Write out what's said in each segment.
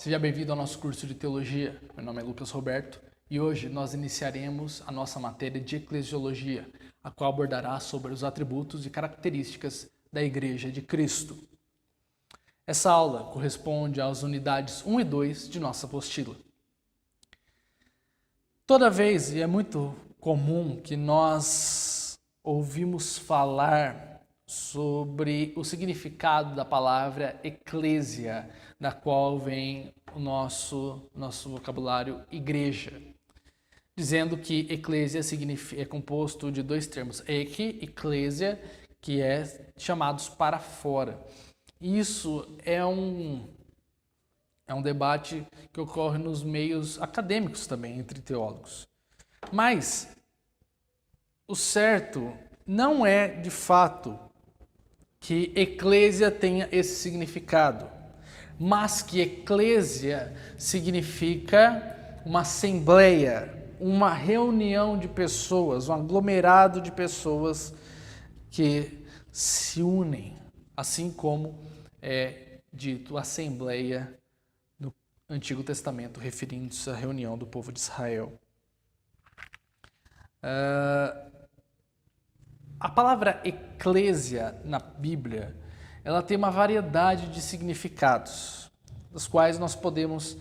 Seja bem-vindo ao nosso curso de Teologia. Meu nome é Lucas Roberto e hoje nós iniciaremos a nossa matéria de Eclesiologia, a qual abordará sobre os atributos e características da Igreja de Cristo. Essa aula corresponde às unidades 1 e 2 de nossa apostila. Toda vez, e é muito comum, que nós ouvimos falar sobre o significado da palavra eclésia, da qual vem o nosso vocabulário igreja, dizendo que eclésia é composto de dois termos, eclésia, que é chamados para fora. Isso é um debate que ocorre nos meios acadêmicos também, entre teólogos. Mas o certo não é, de fato, que eclésia tenha esse significado, mas que eclésia significa uma assembleia, uma reunião de pessoas, um aglomerado de pessoas que se unem, assim como é dito assembleia no Antigo Testamento, referindo-se à reunião do povo de Israel. A palavra eclésia na Bíblia, ela tem uma variedade de significados, dos quais nós podemos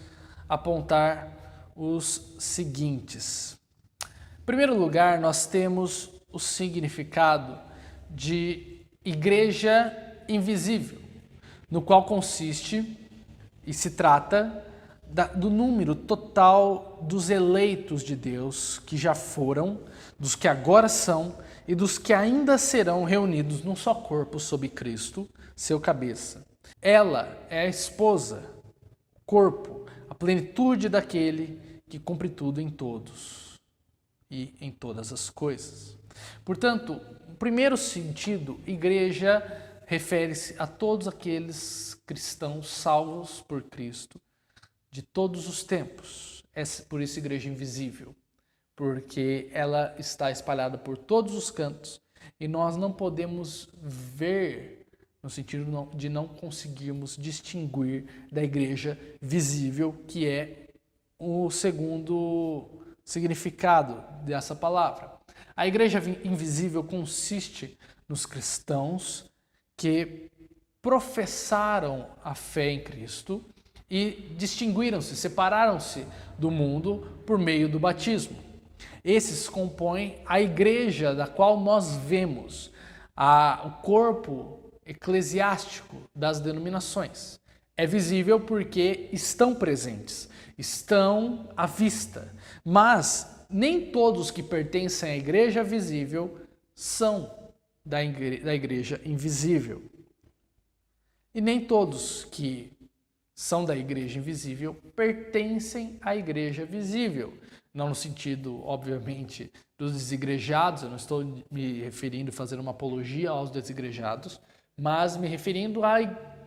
apontar os seguintes. Em primeiro lugar, nós temos o significado de igreja invisível, no qual consiste e se trata do número total dos eleitos de Deus que já foram, dos que agora são e dos que ainda serão reunidos num só corpo sob Cristo, seu cabeça. Ela é a esposa, corpo, a plenitude daquele que cumpre tudo em todos e em todas as coisas. Portanto, no primeiro sentido, igreja refere-se a todos aqueles cristãos salvos por Cristo de todos os tempos. É por isso igreja invisível, porque ela está espalhada por todos os cantos e nós não podemos ver, no sentido de não conseguirmos distinguir da igreja visível, que é o segundo significado dessa palavra. A igreja invisível consiste nos cristãos que professaram a fé em Cristo e distinguiram-se, separaram-se do mundo por meio do batismo. Esses compõem a igreja da qual nós vemos o corpo eclesiástico das denominações. É visível porque estão presentes, estão à vista, mas nem todos que pertencem à igreja visível são da igreja invisível. E nem todos que são da igreja invisível pertencem à igreja visível. Não no sentido, obviamente, dos desigrejados, eu não estou me referindo a fazer uma apologia aos desigrejados, mas me referindo a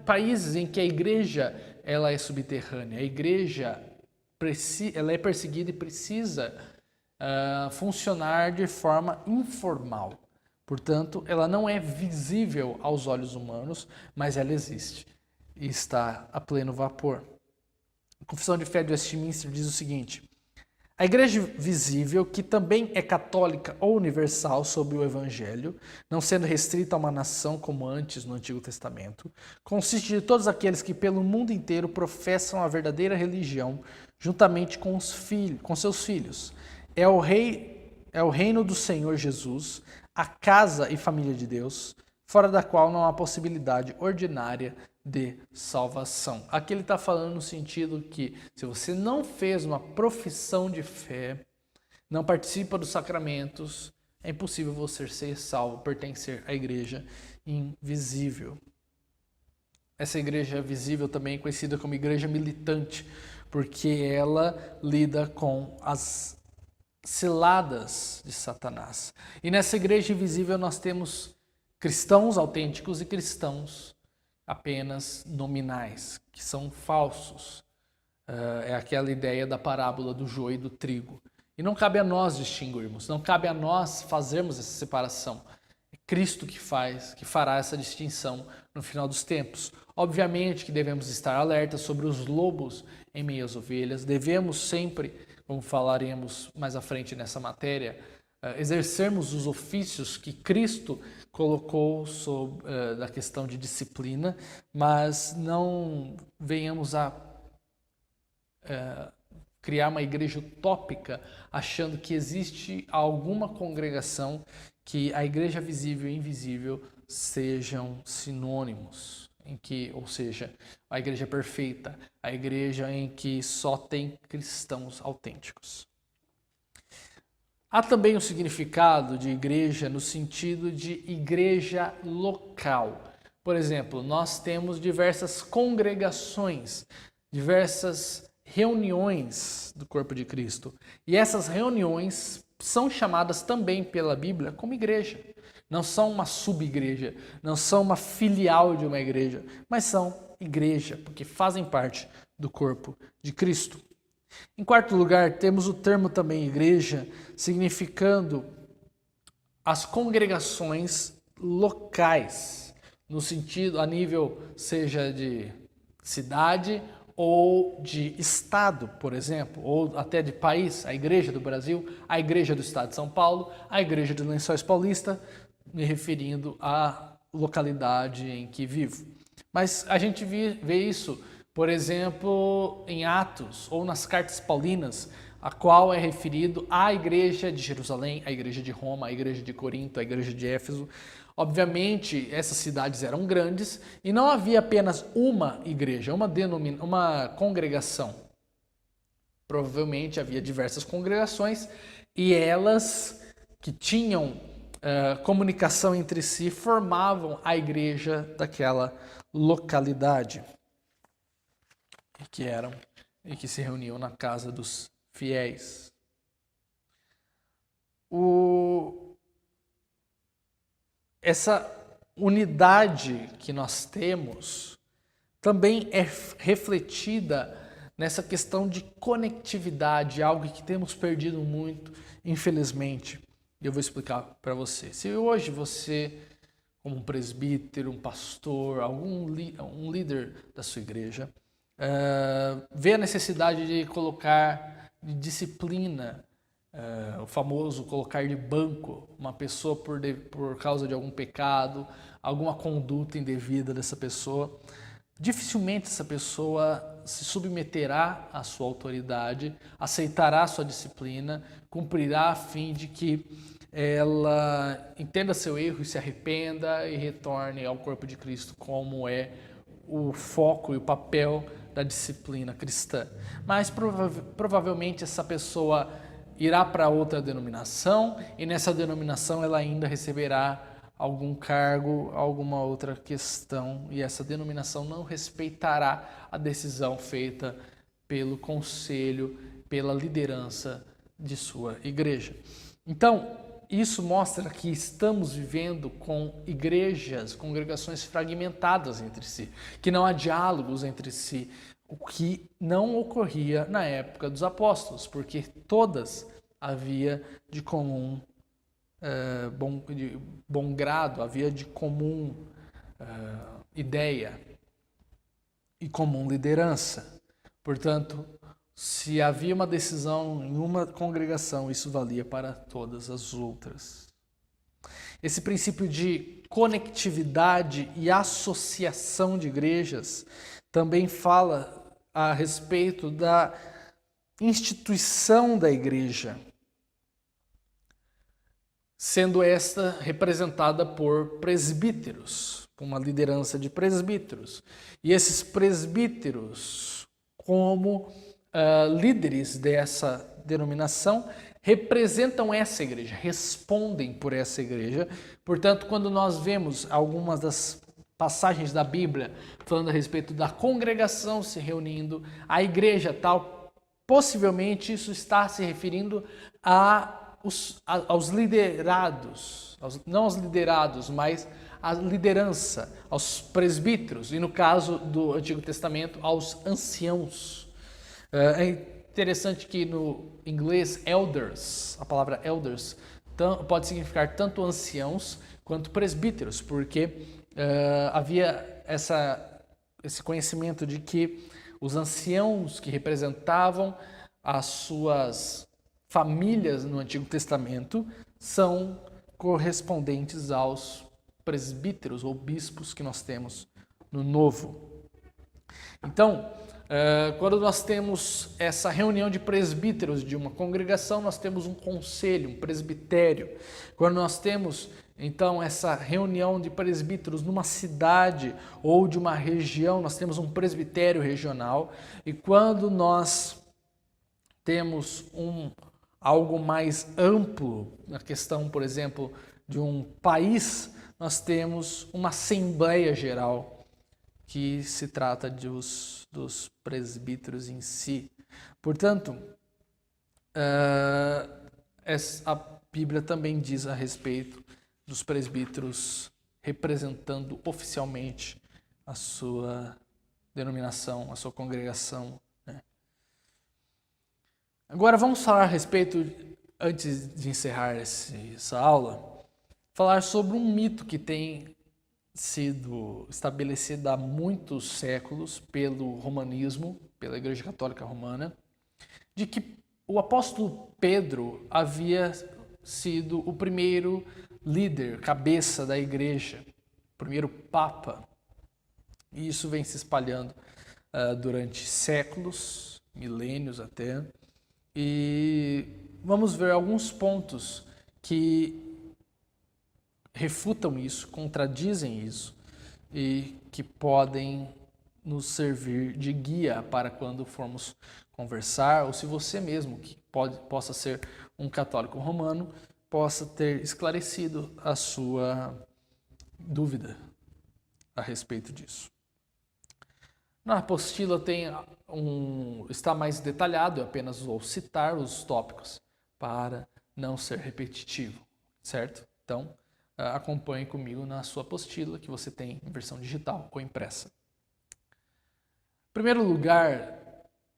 países em que a igreja ela é subterrânea. A igreja ela é perseguida e precisa funcionar de forma informal. Portanto, ela não é visível aos olhos humanos, mas ela existe e está a pleno vapor. A Confissão de Fé de Westminster diz o seguinte: a igreja visível, que também é católica ou universal sob o Evangelho, não sendo restrita a uma nação como antes no Antigo Testamento, consiste de todos aqueles que pelo mundo inteiro professam a verdadeira religião, juntamente com seus filhos. É o reino do Senhor Jesus, a casa e família de Deus, fora da qual não há possibilidade ordinária de salvação. Aqui ele está falando no sentido que se você não fez uma profissão de fé, não participa dos sacramentos, é impossível você ser salvo, pertencer à igreja invisível. Essa igreja visível também é conhecida como igreja militante, porque ela lida com as ciladas de Satanás. E nessa igreja invisível nós temos cristãos autênticos e cristãos apenas nominais, que são falsos. É aquela ideia da parábola do joio e do trigo. E não cabe a nós distinguirmos, não cabe a nós fazermos essa separação. É Cristo que fará essa distinção no final dos tempos. Obviamente que devemos estar alertas sobre os lobos em meio às ovelhas, devemos sempre, como falaremos mais à frente nessa matéria, exercermos os ofícios que Cristo colocou da questão de disciplina, mas não venhamos a criar uma igreja utópica achando que existe alguma congregação que a igreja visível e invisível sejam sinônimos, ou seja, a igreja perfeita, a igreja em que só tem cristãos autênticos. Há também o significado de igreja no sentido de igreja local. Por exemplo, nós temos diversas congregações, diversas reuniões do corpo de Cristo. E essas reuniões são chamadas também pela Bíblia como igreja. Não são uma sub-igreja, não são uma filial de uma igreja, mas são igreja, porque fazem parte do corpo de Cristo. Em quarto lugar, temos o termo também igreja, significando as congregações locais, no sentido, a nível seja de cidade ou de estado, por exemplo, ou até de país, a igreja do Brasil, a igreja do estado de São Paulo, a igreja dos Lençóis Paulista, me referindo à localidade em que vivo. Mas a gente vê isso, por exemplo, em Atos ou nas cartas paulinas, a qual é referido à igreja de Jerusalém, à igreja de Roma, à igreja de Corinto, à igreja de Éfeso. Obviamente, essas cidades eram grandes e não havia apenas uma igreja, uma congregação. Provavelmente havia diversas congregações e elas que tinham comunicação entre si formavam a igreja daquela localidade e que se reuniam na casa dos fiéis. Essa unidade que nós temos também é refletida nessa questão de conectividade, algo que temos perdido muito, infelizmente. E eu vou explicar para você. Se hoje você, como um presbítero, um pastor, um líder da sua igreja, vê a necessidade de colocar de disciplina, o famoso colocar de banco uma pessoa por causa de algum pecado, alguma conduta indevida dessa pessoa, dificilmente essa pessoa se submeterá à sua autoridade, aceitará a sua disciplina, cumprirá a fim de que ela entenda seu erro e se arrependa e retorne ao corpo de Cristo, como é o foco e o papel da disciplina cristã. Mas provavelmente essa pessoa irá para outra denominação e nessa denominação ela ainda receberá algum cargo, alguma outra questão, e essa denominação não respeitará a decisão feita pelo conselho, pela liderança de sua igreja. Então, isso mostra que estamos vivendo com igrejas, congregações fragmentadas entre si, que não há diálogos entre si, o que não ocorria na época dos apóstolos, porque todas havia de comum bom grado, havia de comum ideia e comum liderança. Portanto, se havia uma decisão em uma congregação, isso valia para todas as outras. Esse princípio de conectividade e associação de igrejas também fala a respeito da instituição da igreja, sendo esta representada por presbíteros, uma liderança de presbíteros. E esses presbíteros, como líderes dessa denominação, representam essa igreja, respondem por essa igreja. Portanto, quando nós vemos algumas das passagens da Bíblia falando a respeito da congregação se reunindo, a igreja tal, possivelmente isso está se referindo aos liderados, não aos liderados, mas à liderança, aos presbíteros, e no caso do Antigo Testamento, aos anciãos. É interessante que no inglês, elders, a palavra elders, pode significar tanto anciãos quanto presbíteros, porque havia essa esse conhecimento de que os anciãos que representavam as suas famílias no Antigo Testamento são correspondentes aos presbíteros ou bispos que nós temos no Novo. Então, quando nós temos essa reunião de presbíteros de uma congregação, nós temos um conselho, um presbitério. Quando nós temos, então, essa reunião de presbíteros numa cidade ou de uma região, nós temos um presbitério regional. E quando nós temos algo mais amplo, na questão, por exemplo, de um país, nós temos uma Assembleia Geral, que se trata dos presbíteros em si. Portanto, a Bíblia também diz a respeito dos presbíteros representando oficialmente a sua denominação, a sua congregação, né? Agora vamos falar a respeito, antes de encerrar essa aula, falar sobre um mito que tem sido estabelecida há muitos séculos pelo romanismo, pela Igreja Católica Romana, de que o apóstolo Pedro havia sido o primeiro líder, cabeça da igreja, o primeiro papa. E isso vem se espalhando durante séculos, milênios até. E vamos ver alguns pontos que refutam isso, contradizem isso e que podem nos servir de guia para quando formos conversar, ou se você mesmo, que possa ser um católico romano, possa ter esclarecido a sua dúvida a respeito disso. Na apostila está mais detalhado, eu apenas vou citar os tópicos para não ser repetitivo, certo? Então, acompanhe comigo na sua apostila, que você tem em versão digital ou impressa. Em primeiro lugar,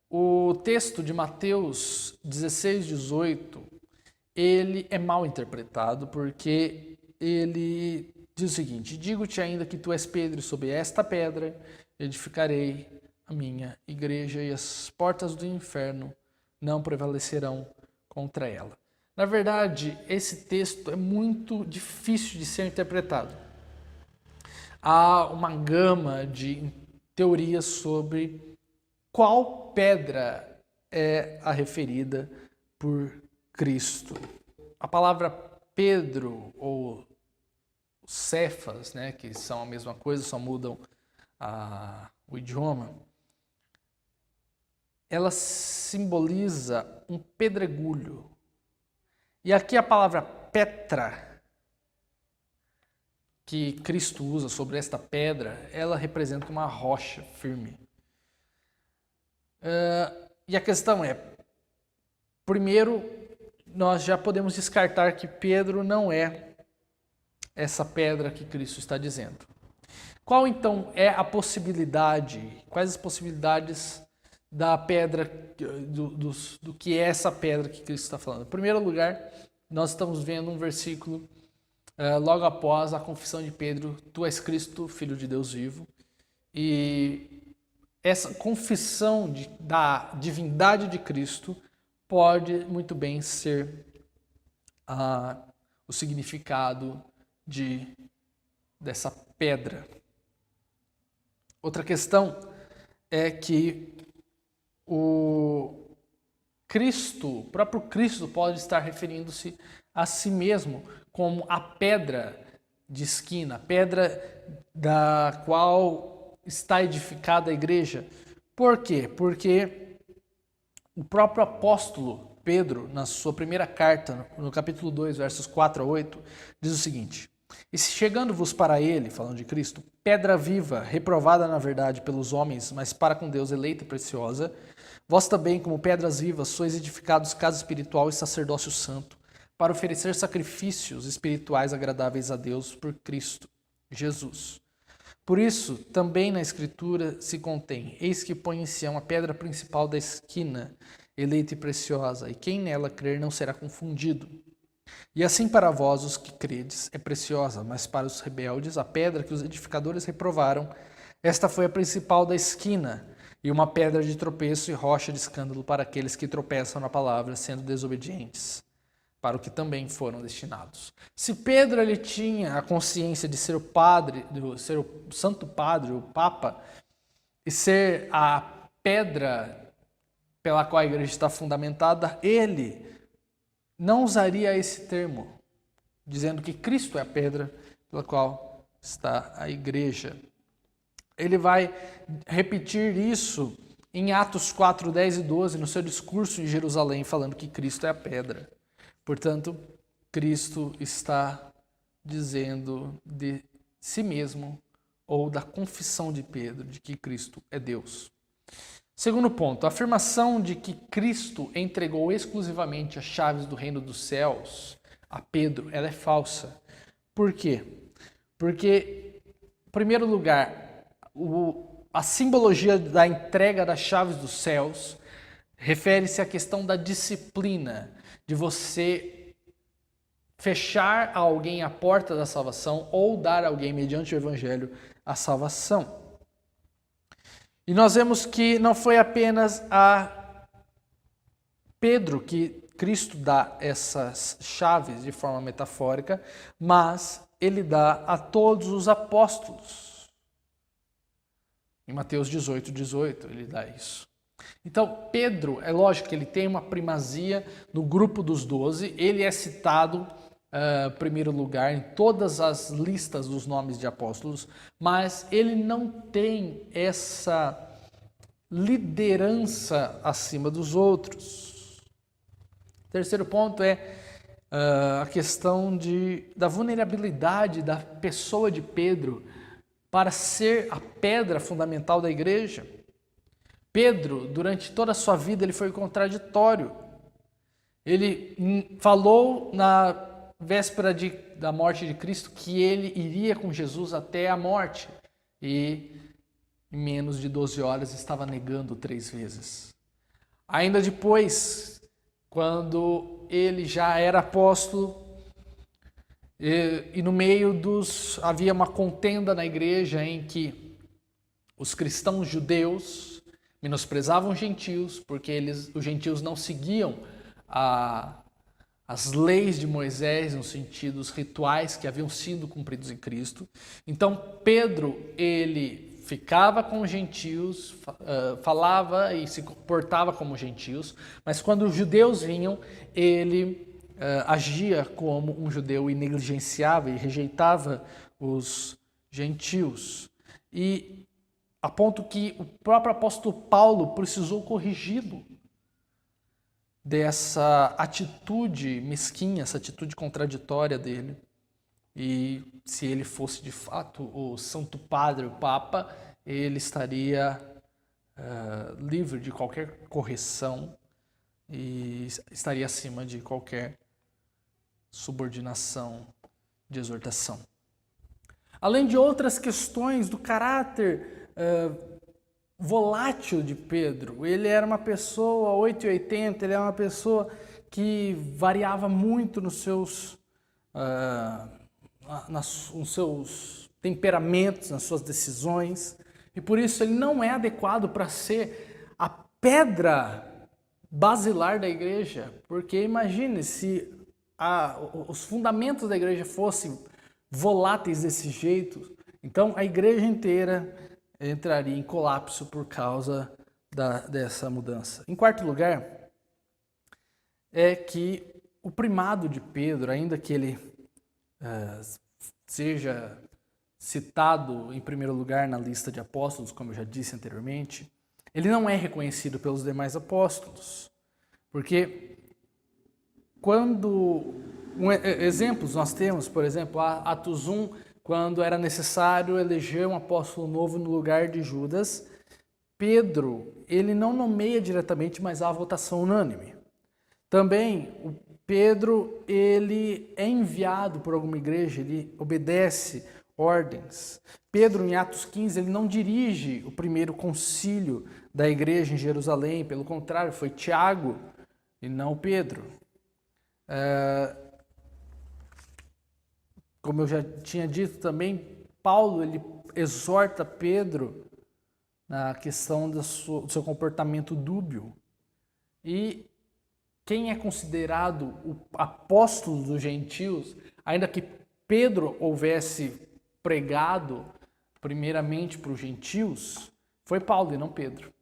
o texto de Mateus 16, 18, ele é mal interpretado, porque ele diz o seguinte: digo-te ainda que tu és Pedro, e sobre esta pedra edificarei a minha igreja, e as portas do inferno não prevalecerão contra ela. Na verdade, esse texto é muito difícil de ser interpretado. Há uma gama de teorias sobre qual pedra é a referida por Cristo. A palavra Pedro ou Cefas, né, que são a mesma coisa, só mudam o idioma, ela simboliza um pedregulho. E aqui a palavra Petra, que Cristo usa sobre esta pedra, ela representa uma rocha firme. E a questão é, primeiro, nós já podemos descartar que Pedro não é essa pedra que Cristo está dizendo. Qual então é a possibilidade, quais as possibilidades da pedra, do que é essa pedra que Cristo está falando? Em primeiro lugar, nós estamos vendo um versículo logo após a confissão de Pedro: tu és Cristo, Filho de Deus vivo. E essa confissão da divindade de Cristo pode muito bem ser o significado dessa pedra. Outra questão é que o próprio Cristo pode estar referindo-se a si mesmo como a pedra de esquina, a pedra da qual está edificada a igreja. Por quê? Porque o próprio apóstolo Pedro, na sua primeira carta, no capítulo 2, versos 4 a 8, diz o seguinte: e se chegando-vos para ele, falando de Cristo, pedra viva, reprovada na verdade pelos homens, mas para com Deus eleita e preciosa, vós também, como pedras vivas, sois edificados casa espiritual e sacerdócio santo, para oferecer sacrifícios espirituais agradáveis a Deus por Cristo Jesus. Por isso, também na Escritura se contém: eis que põe em Sião a pedra principal da esquina, eleita e preciosa, e quem nela crer não será confundido. E assim para vós, os que credes, é preciosa, mas para os rebeldes, a pedra que os edificadores reprovaram, Esta foi a principal da esquina, e uma pedra de tropeço e rocha de escândalo para aqueles que tropeçam na palavra, sendo desobedientes, para o que também foram destinados. Se Pedro ele tinha a consciência de ser o padre, de ser o santo padre, o papa, e ser a pedra pela qual a igreja está fundamentada, ele não usaria esse termo, dizendo que Cristo é a pedra pela qual está a igreja. Ele vai repetir isso em Atos 4, 10 e 12, no seu discurso em Jerusalém, falando que Cristo é a pedra. Portanto, Cristo está dizendo de si mesmo, ou da confissão de Pedro, de que Cristo é Deus. Segundo ponto, a afirmação de que Cristo entregou exclusivamente as chaves do reino dos céus a Pedro, ela é falsa. Por quê? Porque, em primeiro lugar, a simbologia da entrega das chaves dos céus refere-se à questão da disciplina, de você fechar a alguém a porta da salvação ou dar a alguém, mediante o evangelho, a salvação. E nós vemos que não foi apenas a Pedro que Cristo dá essas chaves de forma metafórica, mas ele dá a todos os apóstolos. Em Mateus 18, 18, ele dá isso. Então, Pedro, é lógico que ele tem uma primazia no grupo dos 12, ele é citado em primeiro lugar em todas as listas dos nomes de apóstolos, mas ele não tem essa liderança acima dos outros. Terceiro ponto é a questão da vulnerabilidade da pessoa de Pedro para ser a pedra fundamental da igreja. Pedro, durante toda a sua vida, ele foi contraditório. Ele falou na véspera da morte de Cristo que ele iria com Jesus até a morte. E em menos de 12 horas estava negando 3 vezes. Ainda depois, quando ele já era apóstolo, e no meio havia uma contenda na igreja em que os cristãos judeus menosprezavam os gentios, porque os gentios não seguiam as leis de Moisés, no sentido dos rituais que haviam sido cumpridos em Cristo. Então Pedro, ele ficava com os gentios, falava e se comportava como gentios, mas quando os judeus vinham, ele agia como um judeu e negligenciava e rejeitava os gentios. E a ponto que o próprio apóstolo Paulo precisou corrigi-lo dessa atitude mesquinha, essa atitude contraditória dele. E se ele fosse de fato o Santo Padre, o Papa, ele estaria livre de qualquer correção e estaria acima de qualquer subordinação de exortação. Além de outras questões do caráter volátil de Pedro, ele era uma pessoa 880, ele era uma pessoa que variava muito nos seus temperamentos, nas suas decisões, e por isso ele não é adequado para ser a pedra basilar da igreja, porque imagine se os fundamentos da igreja fossem voláteis desse jeito, então a igreja inteira entraria em colapso por causa dessa mudança. Em quarto lugar, é que o primado de Pedro, ainda que ele seja citado em primeiro lugar na lista de apóstolos, como eu já disse anteriormente, ele não é reconhecido pelos demais apóstolos, porque exemplos nós temos, por exemplo, Atos 1, quando era necessário eleger um apóstolo novo no lugar de Judas, Pedro, ele não nomeia diretamente, mas há votação unânime. Também, o Pedro, ele é enviado por alguma igreja, ele obedece ordens. Pedro, em Atos 15, ele não dirige o primeiro concílio da igreja em Jerusalém, pelo contrário, foi Tiago e não Pedro. Como eu já tinha dito também, Paulo, ele exorta Pedro na questão do seu comportamento dúbio. E quem é considerado o apóstolo dos gentios, ainda que Pedro houvesse pregado primeiramente para os gentios, foi Paulo e não Pedro.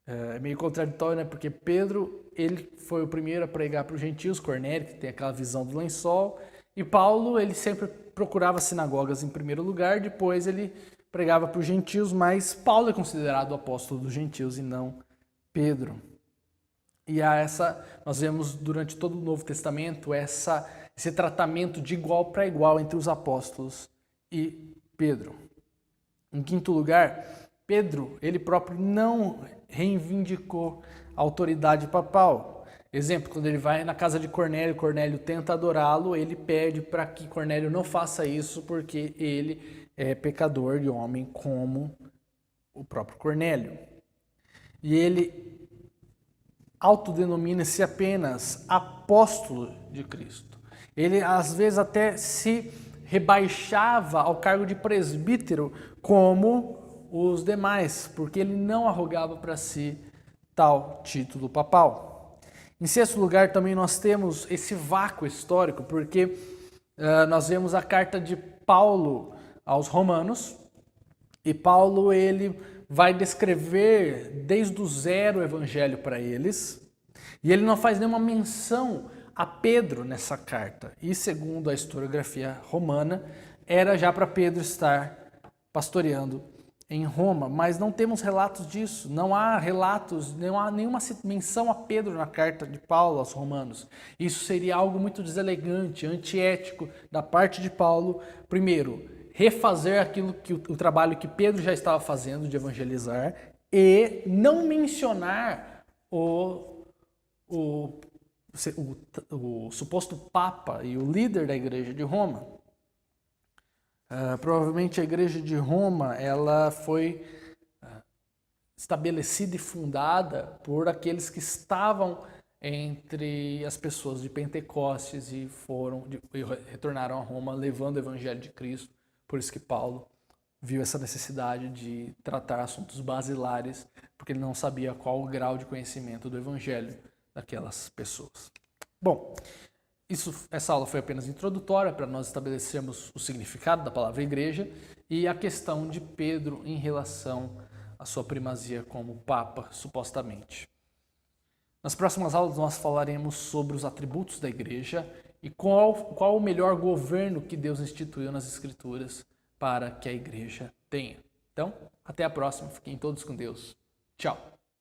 É meio contraditório, né? Porque Pedro, ele foi o primeiro a pregar para os gentios, Cornélio, que tem aquela visão do lençol, e Paulo, ele sempre procurava sinagogas em primeiro lugar, depois ele pregava para os gentios, mas Paulo é considerado o apóstolo dos gentios e não Pedro. E nós vemos durante todo o Novo Testamento esse tratamento de igual para igual entre os apóstolos e Pedro. Em quinto lugar, Pedro, ele próprio não reivindicou a autoridade papal. Exemplo, quando ele vai na casa de Cornélio, Cornélio tenta adorá-lo, ele pede para que Cornélio não faça isso porque ele é pecador de homem como o próprio Cornélio. E ele autodenomina-se apenas apóstolo de Cristo. Ele às vezes até se rebaixava ao cargo de presbítero como os demais, porque ele não arrogava para si tal título papal. Em sexto lugar, também nós temos esse vácuo histórico, porque nós vemos a carta de Paulo aos Romanos, e Paulo ele vai descrever desde o zero o evangelho para eles, e ele não faz nenhuma menção a Pedro nessa carta. E segundo a historiografia romana, era já para Pedro estar pastoreando em Roma, mas não temos relatos disso, não há relatos, não há nenhuma menção a Pedro na carta de Paulo aos Romanos. Isso seria algo muito deselegante, antiético da parte de Paulo, primeiro, refazer o trabalho que Pedro já estava fazendo de evangelizar e não mencionar o suposto Papa e o líder da Igreja de Roma. Provavelmente a Igreja de Roma ela foi estabelecida e fundada por aqueles que estavam entre as pessoas de Pentecostes e retornaram a Roma levando o Evangelho de Cristo. Por isso que Paulo viu essa necessidade de tratar assuntos basilares, porque ele não sabia qual o grau de conhecimento do Evangelho daquelas pessoas. Bom, essa aula foi apenas introdutória para nós estabelecermos o significado da palavra igreja e a questão de Pedro em relação à sua primazia como Papa, supostamente. Nas próximas aulas nós falaremos sobre os atributos da igreja e qual o melhor governo que Deus instituiu nas Escrituras para que a igreja tenha. Então, até a próxima. Fiquem todos com Deus. Tchau.